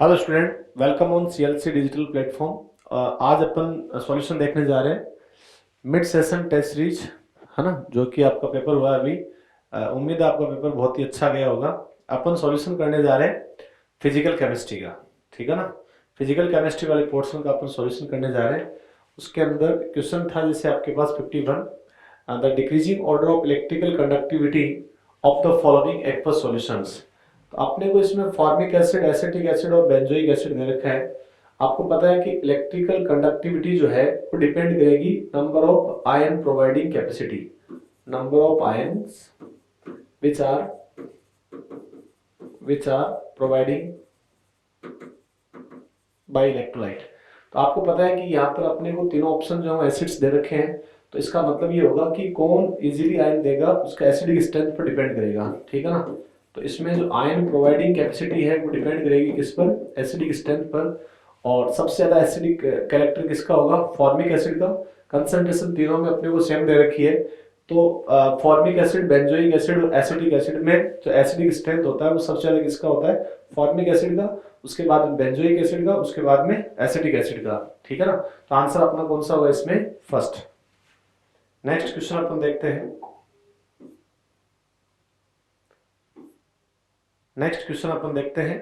Hello student, welcome on CLC digital platform. आज अपन solution देखने जा रहे हैं मिड सेशन टेस्ट सीरीज, है ना, जो कि आपका पेपर हुआ है अभी। उम्मीद है आपका पेपर बहुत ही अच्छा गया होगा। अपन सॉल्यूशन करने जा रहे हैं फिजिकल केमिस्ट्री का, ठीक है ना। फिजिकल केमिस्ट्री वाले पोर्शन का अपन सॉल्यूशन करने जा रहे हैं। उसके अंदर क्वेश्चन था जैसे आपके पास 51, the decreasing order of electrical conductivity of the following aqueous solutions. तो आपने को इसमें फॉर्मिक एसिड, एसिटिक एसिड और बेंजोइक एसिड दे रखा है। आपको पता है कि इलेक्ट्रिकल कंडक्टिविटी जो है वो डिपेंड करेगी number of ion providing capacity, number of ions which are providing by electrolyte। तो आपको पता है कि यहाँ पर अपने को तीनों ऑप्शन जो है एसिड्स दे रखे हैं, तो इसका मतलब ये होगा कि कौन इजीली आयन देगा उसका एसिडिक स्ट्रेंथ पर डिपेंड करेगा, ठीक है ना। तो इसमें जो आयन प्रोवाइडिंग कैपेसिटी है वो डिपेंड करेगी किस पर, एसिडिक स्ट्रेंथ पर। और सबसे ज्यादा एसिडिक कैरेक्टर किसका होगा, फॉर्मिक एसिड का। कंसंट्रेशन तीनों में अपने को सेम दे रखी है। तो फॉर्मिक एसिड, बेंजोइक एसिड और एसिटिक एसिड में जो एसिडिक स्ट्रेंथ होता है वो सबसे ज्यादा किसका होता है, फॉर्मिक एसिड का, उसके बाद बेंजोइक एसिड का, उसके बाद में एसिटिक एसिड का, ठीक है ना। तो आंसर अपना कौन सा होगा इसमें, फर्स्ट। नेक्स्ट क्वेश्चन अपन देखते हैं। नेक्स्ट क्वेश्चन अपन देखते हैं।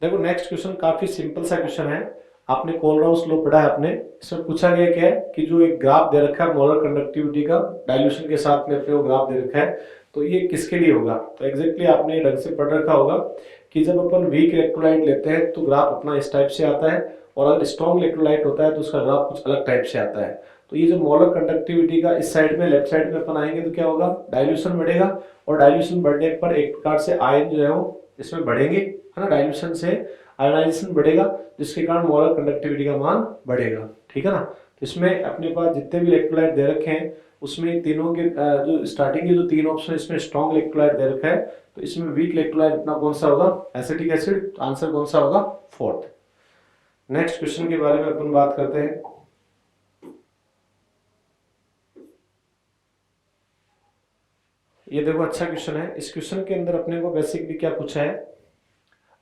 देखो नेक्स्ट क्वेश्चन काफी सिंपल सा क्वेश्चन है। आपने कोलराउस लॉ पढ़ा है आपने। इसमें पूछा गया क्या है कि जो एक ग्राफ दे रखा है मोलर कंडक्टिविटी का, डाइल्यूशन के साथ में अपने को ग्राफ दे रखा है, तो ये किसके लिए होगा। तो एग्जैक्टली आपने ढंग से पढ़ रखा होगा कि जब अपन वीक इलेक्ट्रोलाइट लेते हैं तो ग्राफ अपना इस टाइप से आता है, और अगर स्ट्रॉन्ग इलेक्ट्रोलाइट होता है तो उसका ग्राफ कुछ अलग टाइप से आता है। तो ये जो मोलर कंडक्टिविटी का इस साइड में, लेफ्ट साइड में अपन आएंगे तो क्या होगा, डाइल्यूशन बढ़ेगा, और डाइल्यूशन बढ़ने पर एक प्रकार से आयन जो है वो इसमें बढ़ेंगे, है ना। डाइल्यूशन से आयोनाइजेशन बढ़ेगा, जिसके कारण मोलर कंडक्टिविटी का मान बढ़ेगा, ठीक है ना। तो इसमें अपने पास जितने भी इलेक्ट्रोलाइट दे रखे हैं उसमें तीनों के जो स्टार्टिंग के जो तीन ऑप्शन है इसमें स्ट्रॉन्ग इलेक्ट्रोलाइट दे रखा है, तो इसमें वीक इलेक्ट्रोलाइट अपना कौन सा होगा, एसिटिक एसिड। तो आंसर कौन सा होगा, फोर्थ। नेक्स्ट क्वेश्चन के बारे में अपन बात करते हैं। ये देखो अच्छा क्वेश्चन है। इस क्वेश्चन के अंदर अपने को बेसिकली क्या पूछा है,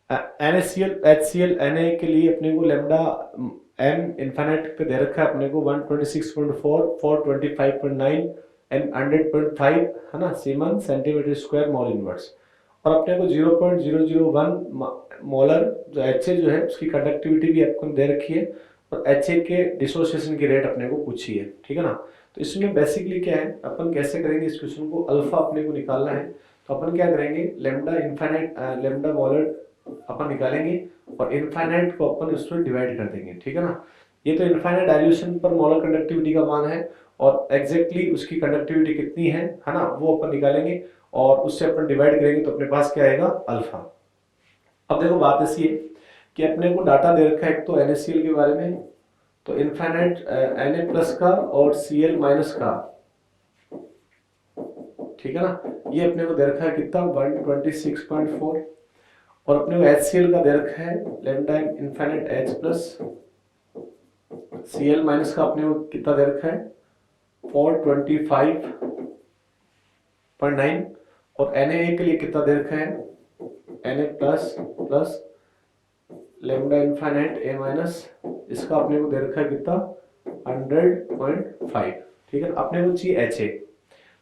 NaCl, HCl, Na के लिए अपने को लेमडा m इनफाइनाइट पे दे रखा है अपने को 126.4, 425.9 एंड 100.5, है ना, semen centimetre square mole inverse. और अपने को 0.001 मोलर जो HA जो है उसकी कंडक्टिविटी भी आपको दे रखी है, और HA के डिसोसिएशन की रेट अपने को पूछी है, ठीक है ना। तो इसमें बेसिकली क्या है, अपन कैसे करेंगे इस क्वेश्चन को, अल्फा अपने को निकालना है। तो अपन क्या करेंगे, लेमडा इनफाइनाइट, लेमडा मोलर अपन निकालेंगे और इनफाइनाइट को अपन उसमें डिवाइड कर देंगे, ठीक है ना। ये तो इनफाइनाइट डाइल्यूशन पर मोलर कंडक्टिविटी का मान है, और एग्जैक्टली उसकी कंडक्टिविटी कितनी है ना, वो अपन निकालेंगे और उससे अपन डिवाइड करेंगे तो अपने पास क्या आएगा, अल्फा। अब देखो बात ऐसी है कि अपने को डाटा दे रखा है एक तो NaCl के बारे में, तो इनफाइनाइट Na प्लस का और Cl माइनस का, ठीक है ना। ये अपने को दे रखा है कितना, 126.4, और अपने को HCl का दे रखा है lambda infinite H plus, Cl minus का अपने को कितना दे रखा है 425.9, और Na के लिए कितना दे रखा है Na plus plus lambda infinite A minus, इसका अपने को दे रखा है कितना 100.5, ठीक है। अपने को चाहिए HA,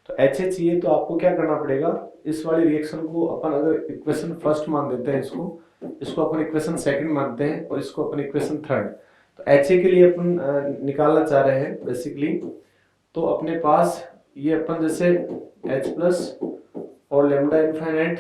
तो HA चाहिए तो आपको क्या करना पड़ेगा, इस वाली रिएक्शन को अपन अगर इक्वेशन फर्स्ट मान देते हैं, इसको अपन इक्वेशन सेकंड मानते हैं, और इसको अपन इक्वेशन थर्ड। तो HA के लिए अपन निकालना चाह रहे हैं बेसिकली, तो अपने पास ये अपन जैसे H प्लस और लेमडा इनफाइनाइट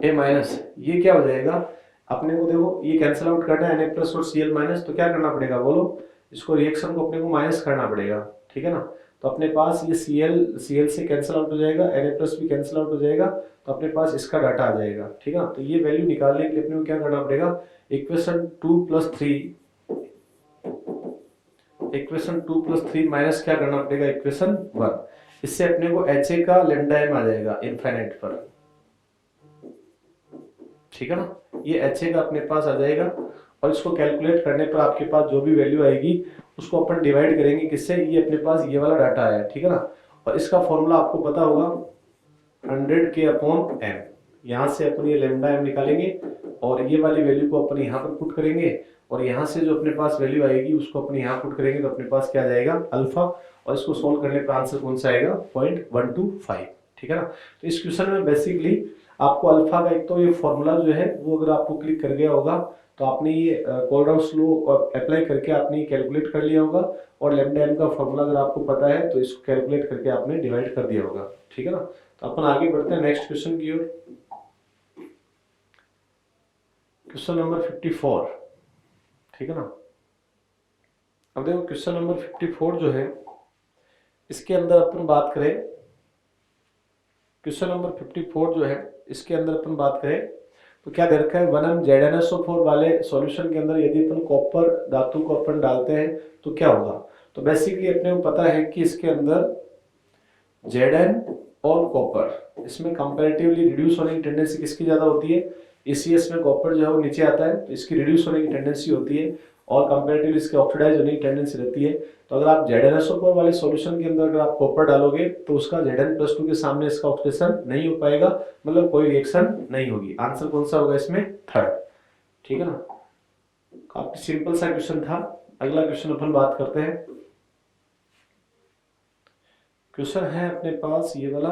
A माइनस, ये क्या हो जाएगा, अपने को देखो ये कैंसिल आउट करना है Na प्लस और Cl माइनस, तो क्या करना पड़ेगा बोलो, इसको रिएक्शन को अपने को माइनस करना पड़ेगा, ठीक है ना। तो अपने पास ये Cl से कैंसिल आउट हो जाएगा, Na प्लस भी कैंसिल आउट हो जाएगा, तो अपने पास इसका डाटा आ जाएगा, ठीक है ना। तो ये वैल्यू निकालने के लिए अपने को क्या करना पड़ेगा, इक्वेशन 2 प्लस 3 माइनस क्या करना पड़ेगा, इक्वेशन 1। इससे अपने को HA का लेमडा m आ जाएगा इनफाइनाइट पर, ठीक है ना। ये HA का अपने पास आ जाएगा, और इसको कैलकुलेट करने पर आपके पास जो भी वैल्यू आएगी उसको अपन डिवाइड करेंगे किससे, ये अपने पास ये वाला डाटा आया, ठीक है ना। और इसका फॉर्मूला आपको पता होगा 100 K/m, यहाँ से अपन ये लेमडा एम निकालेंगे और ये वाली वैल्यू को अपन यहाँ पर पुट करेंगे और यहाँ से जो अपने पास वैल्यू आएगी उसको अपन यहाँ पुट करेंगे तो अपने पास क्या आ जाएगा अल्फा, और इसको सोल्व करने पर आंसर कौन सा आएगा 0.125। ठीक है ना। तो इस क्वेश्चन में बेसिकली आपको अल्फा का एक तो ये फॉर्मूला जो है वो अगर आपको क्लिक कर गया होगा तो आपने ये कोलराउस लॉ अप्लाई करके आपने कैलकुलेट कर लिया होगा, और लैम्डा एम का फॉर्मूला अगर आपको पता है तो इसको कैलकुलेट करके आपने डिवाइड कर दिया होगा। ठीक है ना। तो अपन आगे बढ़ते हैं नेक्स्ट क्वेश्चन की ओर। Question number 54। ठीक है ना। अब देखो क्वेश्चन नंबर 54 जो है इसके अंदर अपन बात करें, क्वेश्चन नंबर 54 जो है इसके अंदर अपन बात करें तो क्या दे रखा है 1m ZnSO4 वाले सॉल्यूशन के अंदर यदि अपन कॉपर धातु को अपन डालते हैं तो क्या होगा। तो बेसिकली अपने को पता है कि इसके अंदर Zn और कॉपर इसमें कंपैरेटिवली रिड्यूस होने की टेंडेंसी किसकी ज्यादा होती है, ECS में कॉपर जो है वो नीचे आता है तो इसकी रिड्यूस होने की टेंडेंसी होती है और कंपैरेटिवली इसके ऑक्सीडाइज होने की टेंडेंसी रहती है। तो अगर आप ZnSO4 वाले सॉल्यूशन के अंदर अगर आप कॉपर डालोगे तो उसका Zn+2 के सामने इसका ऑक्सीडेशन नहीं हो पाएगा, मतलब कोई रिएक्शन नहीं होगी। आंसर कौन सा होगा इसमें, थर्ड। ठीक है ना। काफी सिंपल सा क्वेश्चन था। अगला क्वेश्चन अपन बात करते हैं। क्वेश्चन है अपने पास ये वाला,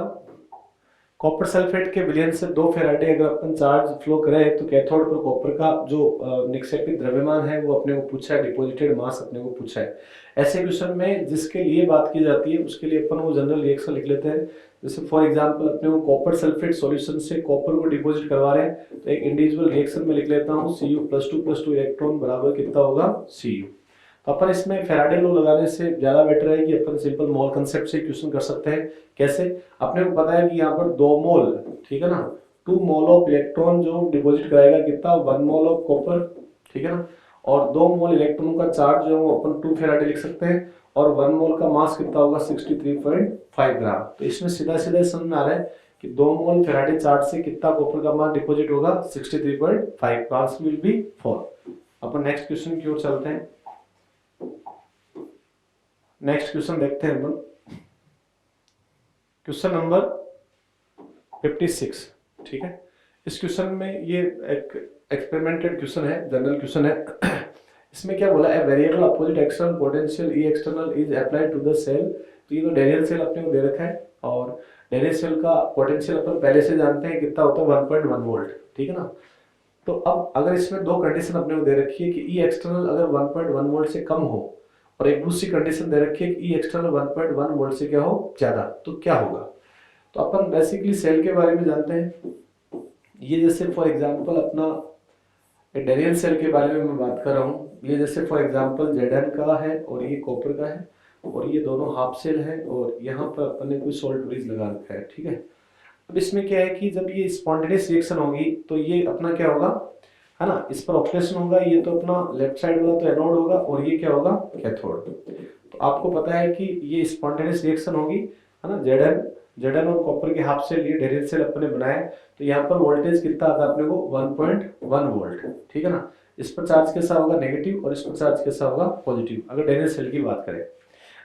कॉपर सल्फेट के विलयन से 2 फेराडे अगर अपन चार्ज फ्लो करें तो कैथोड पर कॉपर का जो निक्षेपित द्रव्यमान है वो अपने को पूछा है, डिपॉजिटेड मास अपने को पूछा है। ऐसे क्वेश्चन में जिसके लिए बात की जाती है उसके लिए अपन वो जनरल रिएक्शन लिख लेते हैं। जैसे फॉर एग्जांपल अपने को कॉपर सल्फेट सॉल्यूशन से कॉपर को डिपॉजिट करवा रहे हैं तो एक इंडिविजुअल रिएक्शन में लिख लेता हूँ Cu+2+2 इलेक्ट्रॉन बराबर कितना होगा Cu। तो अपन इसमें फेराडे लॉ लगाने से ज्यादा बेटर है कि अपन सिंपल मोल कंसेप्ट से क्वेश्चन कर सकते हैं। कैसे, अपने को पता है कि यहाँ पर 2 मोल, ठीक है ना, 2 मोल ऑफ इलेक्ट्रॉन जो डिपॉजिट कराएगा कितना 1 मोल ऑफ कॉपर। ठीक है ना। और 2 मोल इलेक्ट्रॉनों का चार्ज जो है वो अपन 2 फेराडे लिख सकते हैं और 1 मोल का मास कितना होगा 63.5 ग्राम। तो इसमें सीधा सीधा समझ में आ रहा है कि 2 मोल फेराडे चार्ज से कितना कॉपर का मास डिपॉजिट होगा 63.5। Answer will be 4। Upon next question की ओर चलते हैं। नेक्स्ट क्वेश्चन देखते हैं अपन, क्वेश्चन नंबर 56। ठीक है। इस क्वेश्चन में ये एक एक्सपेरिमेंटेड क्वेश्चन है, जनरल क्वेश्चन है। इसमें क्या बोला है, variable opposite external potential E external is applied to the cell. तो ये तो डेनियल सेल अपने को दे रखा है और डेनियल सेल का पोटेंशियल अपन पहले से जानते हैं कितना होता है 1.1 वोल्ट। ठीक है ना। तो अब अगर इसमें 2 कंडीशन अपने को दे रखी है कि ई एक्सटर्नल अगर 1.1 वोल्ट से कम हो और एक दूसरी कंडीशन दे रखी है कि ई एक्सटर्नल 1.1 वोल्ट से क्या हो ज्यादा, तो क्या होगा। तो अपन बेसिकली सेल के बारे में जानते हैं। ये जैसे फॉर एग्जांपल अपना डेनियल सेल के बारे में मैं बात कर रहा हूँ। ये जैसे फॉर एग्जांपल Zn का है और ये कॉपर का है और ये दोनों हाफ सेल है और यहाँ पर अपन ने कोई सॉल्ट ब्रिज लगा रखा है। ठीक है। अब इसमें क्या है कि जब ये स्पॉन्टेनियस रिएक्शन होगी तो ये अपना क्या होगा, है ना, इस पर ऑक्सीडेशन होगा। ये तो अपना लेफ्ट साइड वाला तो एनोड होगा और ये क्या होगा कैथोड। तो आपको पता है कि ये स्पॉन्टेनियस रिएक्शन होगी, है ना। Zn और कॉपर के हाफ सेल ये डेरियल सेल अपने बनाए तो यहाँ पर वोल्टेज कितना आता है अपने को 1.1 वोल्ट। ठीक है ना। इस पर चार्ज कैसा होगा नेगेटिव और इस पर चार्ज कैसा होगा पॉजिटिव, अगर डेरियल सेल की बात करें।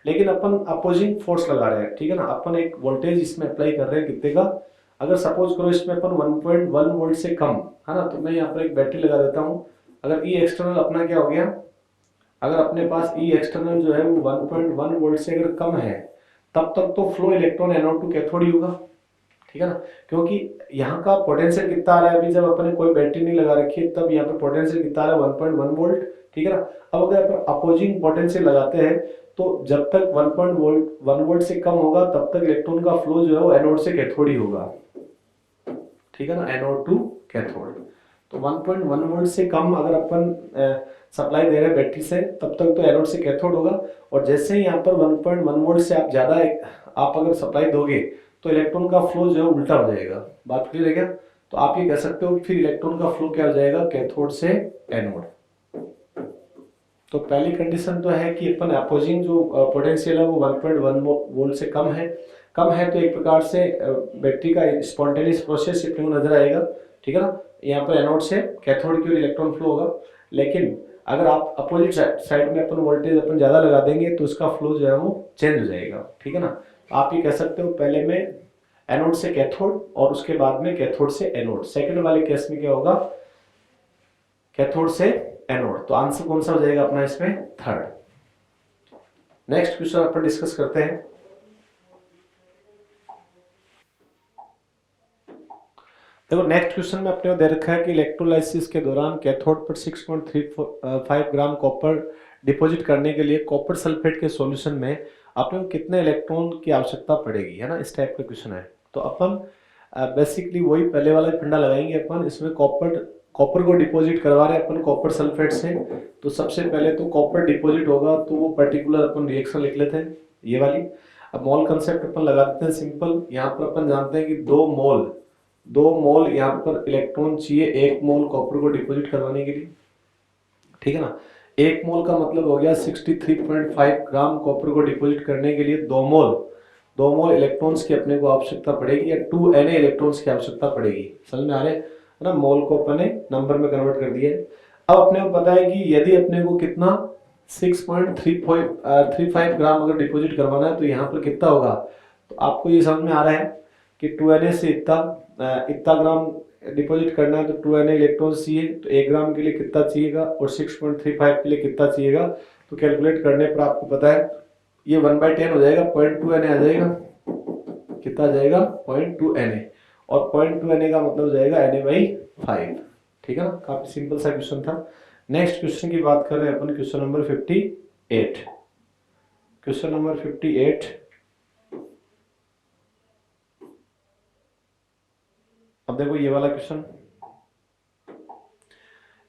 लेकिन अपन अपोजिंग फोर्स लगा रहे हैं। ठीक है ना। अपन एक वोल्टेज इसमें अप्लाई कर रहे हैं कितने का, अगर सपोज करो इसमें अपन 1.1 वोल्ट से कम, है ना, तो मैं यहाँ पर एक बैटरी लगा देता हूँ। अगर ई एक्सटर्नल अपना क्या हो गया, अगर अपने पास ई एक्सटर्नल जो है वो 1.1 वोल्ट से अगर कम है तब तक तो flow electron anode to cathode ही होगा। ठीक है ना। क्योंकि यहाँ का पोटेंशियल कितना आ रहा है, अभी जब अपने कोई बैटरी नहीं लगा रखी है तब यहाँ पे पोटेंशियल कितना आ रहा है 1.1 वोल्ट। ठीक है ना। अब अगर अपन अपोजिंग पोटेंशियल लगाते हैं तो जब तक 1 वोल्ट से कम होगा तब तक इलेक्ट्रॉन का फ्लो जो है वो एनोड से कैथोड ही होगा। ठीक है ना, एनोड टू कैथोड। तो 1.1 वोल्ट से कम अगर अपन सप्लाई दे रहे हैं बैटरी से तब तक तो एनोड से कैथोड होगा, और जैसे ही यहाँ पर 1.1 वोल्ट से आप ज्यादा आप अगर सप्लाई दोगे तो इलेक्ट्रॉन का फ्लो जो है उल्टा हो जाएगा। बात क्लियर है क्या। तो आप ये कह सकते हो फिर इलेक्ट्रॉन का फ्लो क्या हो जाएगा कैथोड से एनोड। तो पहली कंडीशन तो है कि अपन अपोजिंग जो पोटेंशियल है वो 1.1 वोल्ट से कम है तो एक प्रकार से बैटरी का स्पॉन्टेनियस प्रोसेस अपने को नजर आएगा। ठीक है ना। यहाँ पर एनोड से कैथोड की ओर इलेक्ट्रॉन फ्लो होगा। लेकिन अगर आप अपोजिट साइड में अपन वोल्टेज अपन ज्यादा लगा देंगे तो उसका फ्लो जो है वो चेंज हो जाएगा। ठीक है ना। आप ये कह सकते हो पहले में एनोड से कैथोड और उसके बाद में कैथोड से एनोड। सेकंड वाले केस में क्या होगा, कैथोड से एनोड। तो आंसर कौन सा हो जाएगा अपना इसमें, थर्ड। नेक्स्ट क्वेश्चन अपन डिस्कस करते हैं। देखो नेक्स्ट क्वेश्चन में अपने को दे रखा है कि इलेक्ट्रोलाइसिस के दौरान कैथोड पर 6.35 ग्राम कॉपर डिपॉजिट करने के लिए कॉपर सल्फेट के सॉल्यूशन में अपने को कितने इलेक्ट्रॉन की आवश्यकता पड़ेगी, है ना, इस टाइप का क्वेश्चन है। तो अपन बेसिकली वही पहले वाला फंडा लगाएंगे अपन। इसमें कॉपर को डिपॉजिट करवा रहे हैं अपन कॉपर सल्फेट से। तो सबसे पहले तो कॉपर डिपॉजिट होगा तो वो पर्टिकुलर अपन रिएक्शन लिख लेते हैं, ये वाली। अब मोल कंसेप्ट अपन लगा देते हैं सिंपल। यहाँ पर अपन जानते हैं कि 2 मोल यहाँ पर इलेक्ट्रॉन चाहिए 1 मोल कॉपर को डिपॉजिट करवाने के लिए, ठीक है ना। 1 मोल का मतलब हो गया 63.5 ग्राम कॉपर को डिपॉजिट करने के लिए 2 मोल इलेक्ट्रॉन्स की अपने को आवश्यकता पड़ेगी, या 2 Na इलेक्ट्रॉन्स की आवश्यकता पड़ेगी। समझ में आ रहे है ना, मोल को अपने नंबर में कन्वर्ट कर दिया है। अब अपने को पता है कि यदि अपने को कितना 6.35 ग्राम अगर डिपॉजिट करवाना है तो यहाँ पर कितना होगा। तो आपको ये समझ में आ रहा है कि 2Na से इतना ग्राम डिपॉजिट करना है तो 2Na इलेक्ट्रॉन चाहिए। तो 1 ग्राम के लिए कितना चाहिएगा और 6.35 के लिए कितना चाहिएगा। तो कैलकुलेट करने पर आपको पता है ये 1/10 हो जाएगा, 0.2 Na आ जाएगा। कितना आ जाएगा, 0.2 Na। और 0.2 Na का मतलब हो जाएगा Na/5, ठीक है ना। काफी सिंपल सा क्वेश्चन था। नेक्स्ट क्वेश्चन की बात कर रहे हैं अपन, क्वेश्चन नंबर 58। Question number 58। अब देखो ये वाला क्वेश्चन,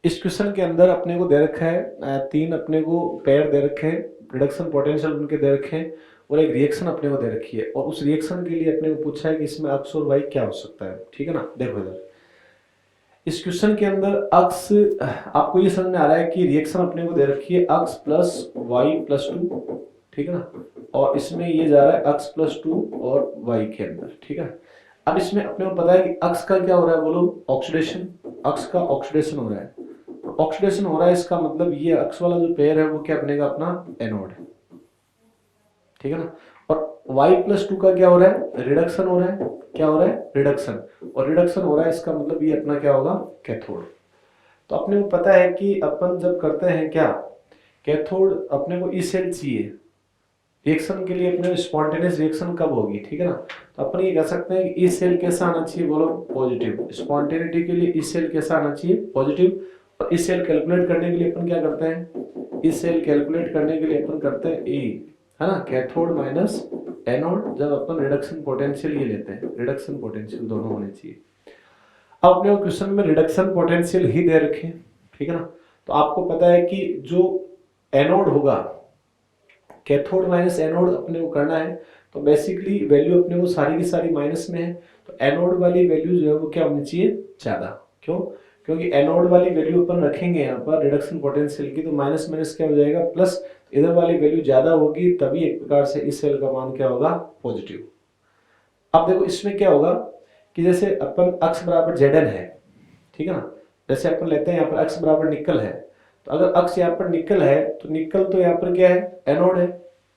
इस क्वेश्चन के अंदर अपने को दे रखा है 3 अपने को पेयर दे रखे हैं, रिडक्शन पोटेंशियल उनके दे रखे हैं और एक रिएक्शन अपने को दे रखी है। और उस रिएक्शन के लिए अपने को पूछा है कि इसमें अक्स और वाई क्या हो सकता है, ठीक है ना। देखो इधर इस क्वेश्चन के अंदर अक्स, आपको ये समझ में आ रहा है कि रिएक्शन अपने को दे रखी है अक्स प्लस वाई प्लस 2, ठीक है ना। और इसमें ये जा रहा है अक्स प्लस 2 और वाई के अंदर, ठीक है। अब इसमें अपने को पता है कि अक्स का क्या हो रहा है, बोलो ऑक्सीडेशन। अक्स का ऑक्सीडेशन हो रहा है, ऑक्सीडेशन हो रहा है, इसका मतलब ये अक्स वाला जो पेयर है वो क्या बनेगा, अपना एनोड, ठीक है ना। और y+2 का क्या हो रहा है, रिडक्शन हो रहा है। क्या हो रहा है, रिडक्शन। और रिडक्शन हो रहा है, इसका मतलब ये अपना क्या होगा, कैथोड। तो अपने को पता है कि अपन जब करते हैं क्या, कैथोड अपने को ई सेल चाहिए रिएक्शन के लिए। अपने स्पॉन्टेनियस रिएक्शन कब होगी, ठीक है ना। तो अपन ये कह सकते हैं कि ई सेल कैसा आना चाहिए, बोलो पॉजिटिव। स्पॉन्टेनिटी के लिए ई सेल कैसा आना चाहिए, पॉजिटिव। और ई सेल कैलकुलेट करने के लिए अपन क्या करते हैं, ई सेल कैलकुलेट करने के लिए अपन करते हैं ई, है ना, कैथोड माइनस एनोड। जब अपन रिडक्शन पोटेंशियल ये लेते हैं, रिडक्शन पोटेंशियल दोनों होने चाहिए। अब अपने क्वेश्चन में रिडक्शन पोटेंशियल ही दे रखे, ठीक है ना। तो आपको पता है कि जो एनोड होगा, कैथोड माइनस एनोड अपने को करना है। तो बेसिकली वैल्यू अपने को सारी की सारी माइनस में है। तो एनोड वाली वैल्यू जो है वो क्या होनी चाहिए, ज्यादा। क्यों, क्योंकि एनोड वाली वैल्यू अपन रखेंगे यहाँ पर रिडक्शन पोटेंशियल की, तो माइनस माइनस क्या हो जाएगा, प्लस। इधर वाली वैल्यू ज्यादा होगी तभी एक प्रकार से इस सेल का मान क्या होगा, पॉजिटिव। अब देखो इसमें क्या होगा कि जैसे अपन अक्स बराबर Zn है, ठीक है ना। जैसे अपन लेते हैं यहाँ पर अक्स बराबर निकल है, तो अगर अक्स यहाँ पर निकल है तो निकल तो यहाँ पर क्या है, एनोड है,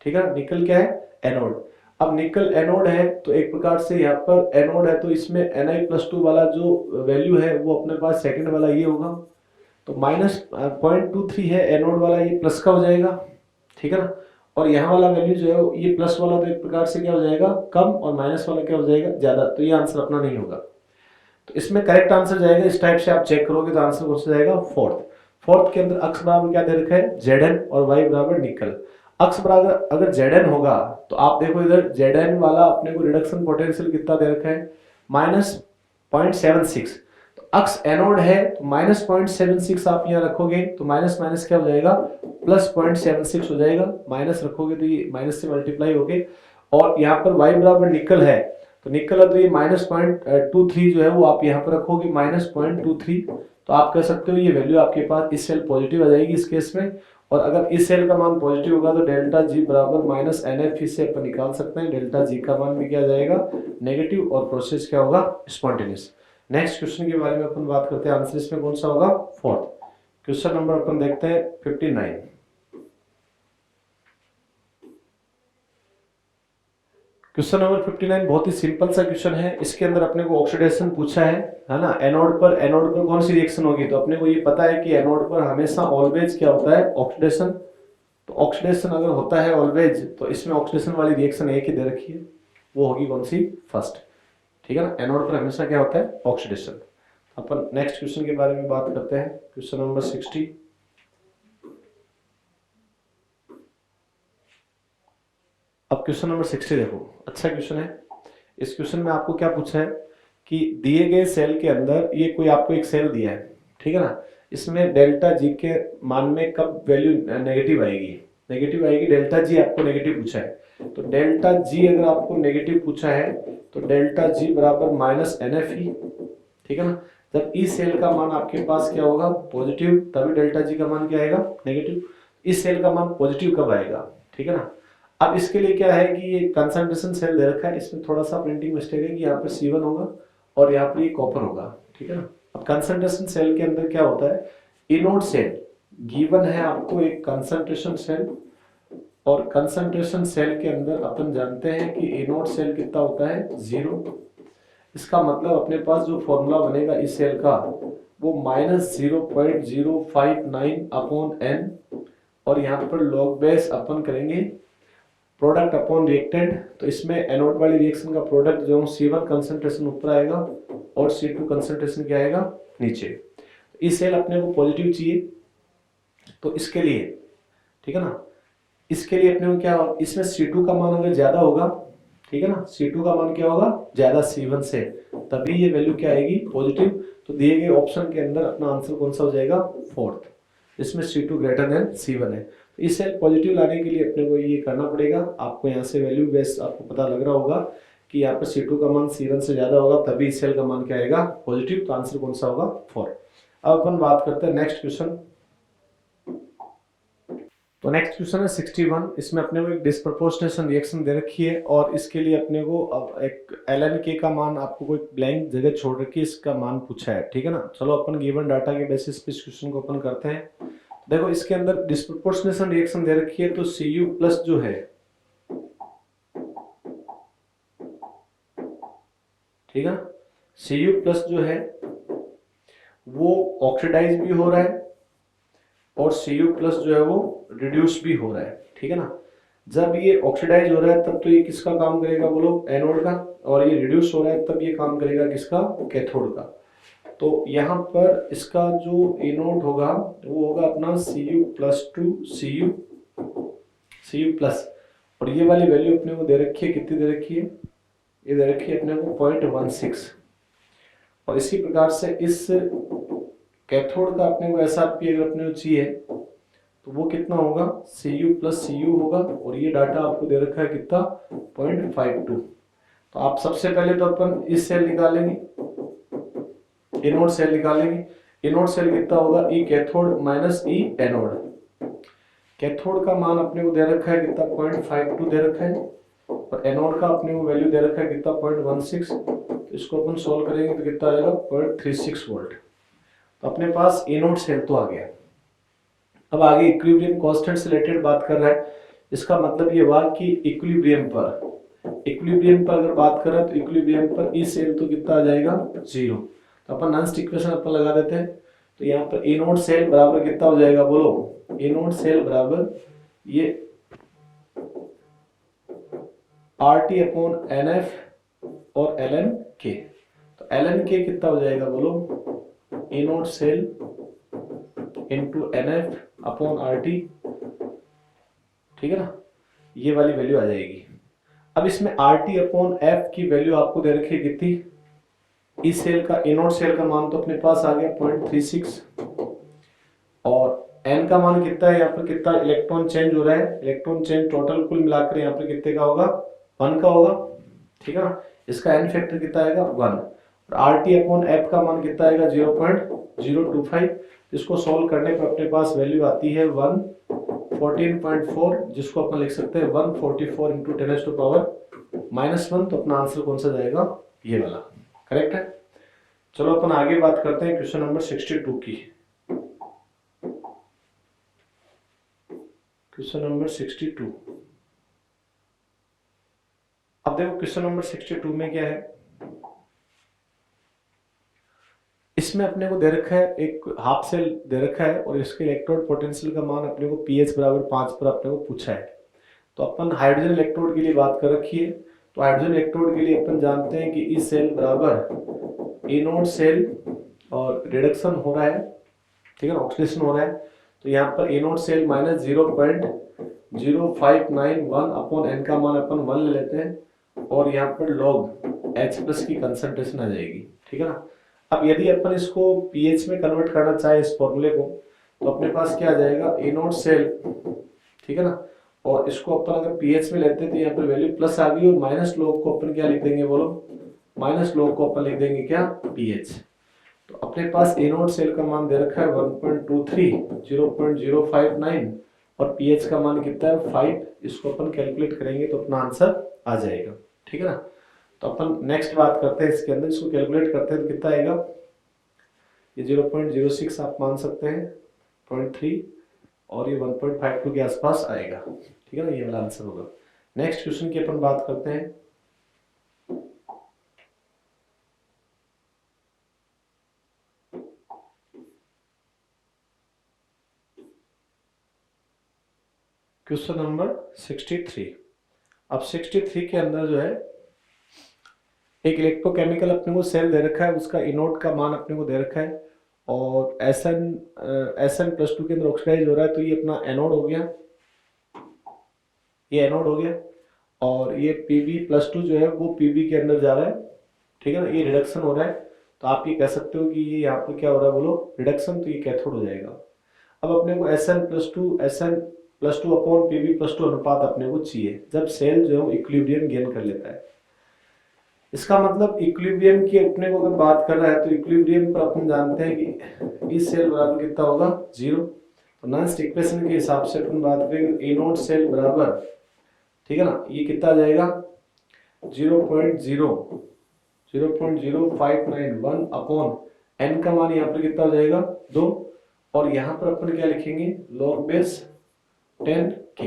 ठीक है। निकल क्या है, एनोड। अब निकल एनोड है तो एक प्रकार से यहाँ पर एनोड है तो इसमें Ni+2 वाला जो वैल्यू है वो अपने पास सेकंड वाला ये होगा। तो -0.23 है एनोड वाला, ये प्लस का हो जाएगा, ठीक है ना। और यहाँ वाला वैल्यू जो है ये प्लस वाला तो एक प्रकार से क्या हो जाएगा, कम, और माइनस वाला क्या हो जाएगा, ज्यादा। तो ये आंसर अपना नहीं होगा। तो इसमें करेक्ट आंसर जाएगा, इस टाइप से आप चेक करोगे तो आंसर कौन सा जाएगा, फोर्थ के अंदर अक्स बराबर क्या दे रखा है, Zn और वाई बराबर निकल। अक्स बराबर अगर Zn होगा तो आप देखो इधर Zn वाला अपने को रिडक्शन पोटेंशियल कितना दे रखा है, -0.76। तो अक्स एनोड है तो -0.76 आप यहाँ रखोगे तो माइनस माइनस क्या हो जाएगा, +0.76 हो जाएगा। माइनस रखोगे तो ये माइनस से मल्टीप्लाई होगे। और यहाँ पर y बराबर निकल है तो निकल है तो ये -0.23 जो है वो आप यहाँ पर रखोगे -0.23। तो आप कह सकते हो ये वैल्यू आपके पास इस सेल पॉजिटिव आ जाएगी इस केस में। और अगर इस सेल का मान पॉजिटिव होगा तो डेल्टा जी बराबर -NF से अपन निकाल सकते हैं। डेल्टा जी का मान भी क्या जाएगा, नेगेटिव, और प्रोसेस क्या होगा, स्पॉन्टेनियस। नेक्स्ट क्वेश्चन के बारे में अपन बात करते हैं, आंसर इसमें कौन सा होगा, फोर्थ। क्वेश्चन नंबर अपन देखते हैं 59। क्वेश्चन नंबर 59 बहुत ही सिंपल सा क्वेश्चन है। इसके अंदर अपने को ऑक्सीडेशन पूछा है ना। एनोड पर कौन सी रिएक्शन होगी, तो अपने को ये पता है कि एनोड पर हमेशा ऑलवेज क्या होता है, ऑक्सीडेशन। तो ऑक्सीडेशन अगर होता है ऑलवेज, तो इसमें ऑक्सीडेशन वाली रिएक्शन एक ही दे रखी है, वो होगी कौन सी, फर्स्ट। ठीक है ना, एनोड पर हमेशा क्या होता है, ऑक्सीडेशन। अपन नेक्स्ट क्वेश्चन के बारे में बात करते हैं, क्वेश्चन नंबर 60। अब क्वेश्चन नंबर 60 देखो, अच्छा क्वेश्चन है। इस क्वेश्चन में आपको क्या पूछा है कि दिए गए सेल के अंदर, ये कोई आपको एक सेल दिया है, ठीक है ना, इसमें डेल्टा जी के मान में कब वैल्यू नेगेटिव आएगी, नेगेटिव आएगी, डेल्टा जी आपको नेगेटिव पूछा है। तो डेल्टा जी अगर आपको नेगेटिव पूछा है, तो डेल्टा जी बराबर माइनस एन एफ ई, ठीक है ना। जब ई सेल का मान आपके पास क्या होगा, पॉजिटिव, तभी डेल्टा जी का मान क्या आएगा, नेगेटिव। इस सेल का मान पॉजिटिव कब आएगा, ठीक है ना। अब इसके लिए क्या है कि ये कंसंट्रेशन सेल दे रखा है, इसमें थोड़ा सा प्रिंटिंग मिस्टेक है कि यहाँ पे C1 होगा और यहाँ पे ये कॉपर होगा, ठीक है ना। अब कंसंट्रेशन सेल के अंदर क्या होता है, इनोड सेल गिवन है आपको एक कंसंट्रेशन सेल, और कंसंट्रेशन सेल के अंदर अपन जानते हैं कि इनोड सेल कितना होता है, 0। इसका मतलब अपने पास जो फॉर्मूला बनेगा इस सेल का, वो -0.059 अपॉन n, और यहाँ पर लॉग बेस अपन करेंगे प्रोडक्ट अपॉन रिएक्टेंट। तो इसमें एनोड वाली रिएक्शन का प्रोडक्ट जो C1 कंसंट्रेशन ऊपर आएगा और C2 कंसंट्रेशन क्या आएगा, नीचे। इस सेल अपने को पॉजिटिव चाहिए, तो इसके लिए, ठीक है ना, इसके लिए अपने को क्या, इसमें C2 का मान अगर ज्यादा होगा, ठीक है ना, C2 का मान क्या होगा, ज्यादा C1 से, तभी ये वैल्यू क्या आएगी, पॉजिटिव। तो दिए गए ऑप्शन के अंदर अपना आंसर कौन सा हो जाएगा, फोर्थ, इसमें C2 ग्रेटर देन C1 है। तो इस सेल पॉजिटिव लाने के लिए अपने को ये करना पड़ेगा। आपको यहाँ से वैल्यू बेस आपको पता लग रहा होगा कि यहाँ पर C2 का मान C1 से ज्यादा होगा, तभी इस सेल का मान क्या आएगा, पॉजिटिव। तो आंसर कौन सा होगा, 4। अब अपन बात करते हैं नेक्स्ट क्वेश्चन। तो नेक्स्ट क्वेश्चन है 61। इसमें अपने को एक डिस्प्रपोर्शनेशन रिएक्शन दे रखी है, और इसके लिए अपने को अब एक ln k का मान, आपको कोई ब्लैंक जगह छोड़ रखी है, इसका मान पूछा है, ठीक है ना। चलो अपन गिवन डाटा के बेसिस पे इस क्वेश्चन को अपन करते हैं। देखो इसके अंदर डिस्प्रपोर्शनेशन रिएक्शन दे रखी है, तो Cu प्लस जो है, ठीक है, Cu प्लस जो है वो ऑक्सीडाइज भी हो रहा है, और Cu प्लस जो है वो रिड्यूस भी हो रहा है, ठीक है ना। जब ये ऑक्सीडाइज हो रहा है तब तो ये किसका काम करेगा, बोलो, एनोड का, और ये रिड्यूस हो रहा है तब ये काम करेगा किसका, कैथोड का। तो यहाँ पर इसका जो एनोड होगा वो होगा अपना Cu plus two Cu plus, और ये वाली वैल्यू अपने को दे रखी है, कितनी दे रखी है, ये दे रखी है अपने को 0.16। और इसी प्रकार से इस कैथोड का अपने को SRP अगर अपने को चाहिए, तो वो कितना होगा, Cu प्लस Cu होगा, और ये डाटा आपको दे रखा है कितना, 0.52। तो आप सबसे पहले तो अपन इस सेल निकालेंगे, एनोड सेल निकालेंगे। एनोड सेल कितना होगा, ई कैथोड माइनस ई एनोड। कैथोड का मान अपने को दे रखा है कितना, 0.52 दे रखा है, और एनोड का अपने को वैल्यू दे रखा है कितना, 0.16। तो इसको अपन सोल्व करेंगे तो कितना आएगा, 0.36 वोल्ट। तो अपने पास एनोड सेल तो आ गया। अब आगे इक्विलिब्रियम कांस्टेंट से रिलेटेड बात कर रहा है। इसका मतलब ये हुआ कि इक्विलिब्रियम पर अगर बात करें तो इक्विलिब्रियम पर ई सेल तो कितना आ जाएगा, 0। तो अपन नॉन इक्वेशन अपन लगा देते हैं। तो यहाँ पर ए नोट सेल बराबर कितना हो जाएगा, बोलो, ए नोट सेल बराबर ये R T upon N F और एल एन के। तो एल एन के कितना हो जाएगा, बोलो, E nought cell into N F upon R T, ठीक है ना, ये वाली वैल्यू आ जाएगी। अब इसमें आर टी अपॉन एफ की वैल्यू आपको दे रखी है कितनी, इस सेल का, ए नोट सेल का मान तो अपने पास आ गया 0.36, और एन का मान कितना है, यहाँ पर कितना इलेक्ट्रॉन चेंज हो रहा है, इलेक्ट्रॉन चेंज टोटल कुल मिलाकर यहाँ पर कितने का होगा, 1 का होगा, ठीक है ना। इसका एन फैक्टर कितना आएगा, 1, और आर टी अपॉन एफ का मान कितना आएगा, 0.025। इसको सॉल्व करने पर अपने पास वैल्यू आती है 114.4, जिसको अपन लिख सकते हैं 144 इंटू 10 टू पावर -1। तो अपना आंसर कौन सा जाएगा, ये वाला, करेक्ट है। चलो अपन आगे बात करते हैं क्वेश्चन नंबर 62 की। क्वेश्चन नंबर 62, अब देखो क्वेश्चन नंबर 62 में क्या है, इसमें अपने को दे रखा है एक हाफ सेल दे रखा है और इसके इलेक्ट्रोड पोटेंशियल का मान अपने को pH बराबर 5 पर अपने को पूछा है। तो अपन हाइड्रोजन इलेक्ट्रोड के लिए बात कर रखी है। तो हाइड्रोजन इलेक्ट्रोड के लिए अपन जानते हैं कि ई सेल बराबर ए नोड सेल और रिडक्शन हो रहा है, ठीक है ना, ऑक्सीडेशन हो रहा है। तो यहाँ पर E nought cell minus 0.0591 upon N का मान अपन 1 ले लेते हैं और यहाँ पर लॉग H प्लस की कंसंट्रेशन आ जाएगी, ठीक है ना। अब यदि अपन इसको पीएच में कन्वर्ट करना चाहे इस फॉर्मूले को, तो अपने पास क्या आ जाएगा, ए नोड सेल, ठीक है ना, और इसको अपन अगर पीएच में लेते हैं तो यहाँ पर वैल्यू प्लस आ गई और माइनस लॉग को अपन क्या लिख देंगे, बोलो, माइनस लॉग को अपन लिख देंगे क्या, पीएच। तो अपने पास ए नोड सेल का मान दे रखा है 1.23, 0.059 और पीएच का मान कितना है 5। इसको अपन कैलकुलेट करेंगे तो अपना आंसर आ जाएगा, ठीक है ना। तो अपन नेक्स्ट बात करते हैं, इसके अंदर इसको कैलकुलेट करते हैं तो कितना आएगा, ये 0.06 आप मान सकते हैं, 0.3 और ये 1.52 के आसपास आएगा, ठीक है ना, ये वाला आंसर होगा। नेक्स्ट क्वेश्चन की अपन बात करते हैं। Question number 63। अब 63 के अंदर जो है एक इलेक्ट्रोकेमिकल अपने को सेल दे रखा है, उसका इनोड का मान अपने को दे रखा है और SN+2 के अंदर ऑक्सीडाइज हो रहा है, तो ये अपना एनोड हो गया, ये एनोड हो गया और ये Pb+2 जो है वो Pb के अंदर जा रहा है, ठीक है ना, ये रिडक्शन हो रहा है। तो आप ये कह सकते हो कि ये यहाँ पर क्या हो रहा है, बोलो, रिडक्शन, तो ये कैथोड हो जाएगा। अब अपने को SN+2 अपॉन Pb+2 अनुपात अपने को चाहिए जब सेल जो है इक्विलिब्रियम गेन कर लेता है। इसका मतलब इक्विलिब्रियम की अपने को अगर बात कर रहा है तो इक्विलिब्रियम पर अपन जानते हैं कि इस सेल बराबर कितना होगा, 0। तो नॉइस्ट इक्वेशन के हिसाब से अपन बात करेंगे ए नोट सेल बराबर, ठीक है ना, ये कितना आ जाएगा 0.0591 अपॉन एन का मान यहाँ पर कितना हो जाएगा 2 और यहाँ पर अपन क्या लिखेंगे, लॉग बेस 10k।